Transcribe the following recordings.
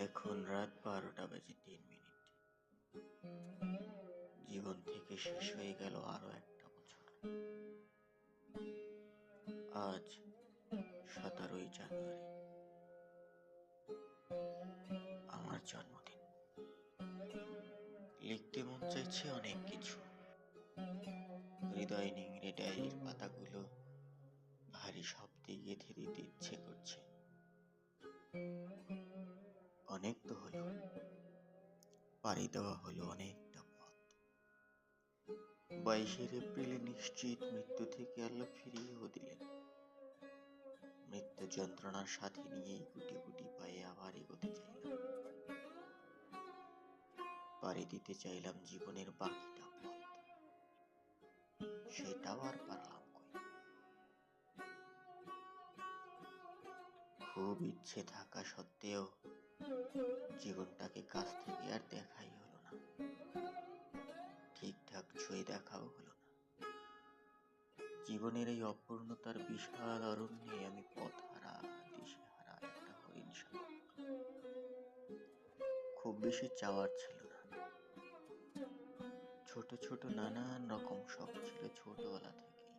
এখন রাত 12:03। জীবন থেকে শেষ হয়ে গেল আরো একটা বছর। আজ 17ই জানুয়ারি, আমার জন্মদিন। লিখতে মন চাইছে অনেক কিছু, হৃদয় নিংড়ে ডায়েরির পাতাগুলো ভারী শব্দে গেঁথে দিতে ইচ্ছে করছে। অনেক তো হলো, পাড়ি দেওয়া হলো অনেকটা পথ। 22শে এপ্রিলে নিশ্চিত মৃত্যু থেকে আল্লাহ ফিরিয়েও দিলেন। মৃত্যু যন্ত্রণার সাথে নিয়েই গুটি গুটি পায়ে আবার এগোতে চাইলাম, পাড়ি দিতে চাইলাম জীবনের বাকিটা পথ। সেটাও আর পারলাম কই। খুব ইচ্ছে থাকা সত্ত্বেও জীবনটাকে কাছ থেকে আর দেখাই হলো না, ঠিকঠাক ছুঁয়ে দেখাও হলো না। জীবনের এই অপূর্ণতার বিশাল অরণ্যে আমি পথহারা, দিশেহারা একটা হরিণ শাবক। খুব বেশি চাওয়ার ছিল না, ছোট ছোট নানান রকম শখ ছিল ছোটবেলা থেকে।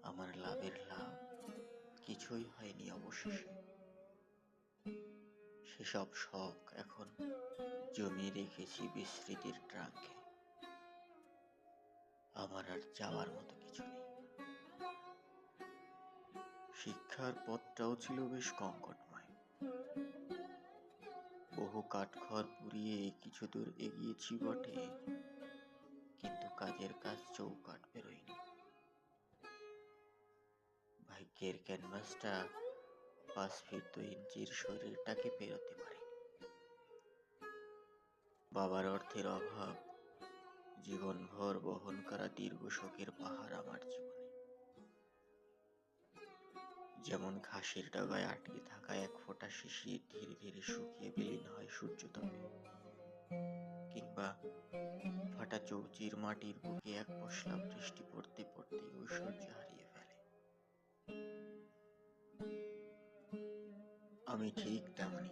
আমার লাভের লাভ কিছুই হয়নি অবশেষে। সেসব শখ এখন জমিয়ে রেখেছি বিস্মৃতির ট্রাঙ্কে। আমার আর যাওয়ার মতো কিছু নেই। শিক্ষার পথটাও ছিল বেশ কঙ্কটময়। বহু কাঠখড় পুড়িয়ে কিছু দূর এগিয়েছি বটে, কিন্তু কাজের কাজ চৌকাঠ বেরোয়নি। ভাগ্যের ক্যানভাসটা 5 ফিট 2 ইঞ্চির শরীরটাকে পেরোতে পারেনি। বাবার অর্থের অভাব জীবনভর বহন করা দীর্ঘ শোকের পাহাড় আমার জীবনে। যেমন ঘাসের ডগায় আটকে থাকা এক ফোঁটা শিশির ধীরে ধীরে শুকিয়ে বিলীন হয় সূর্যতাপে, কিংবা ফাটা চৌচির মাটির বুকে এক পশলা বৃষ্টি পড়তে পড়তে ঐশ্বর্য হারিয়ে ফেলে। আমি ঠিক তেমনি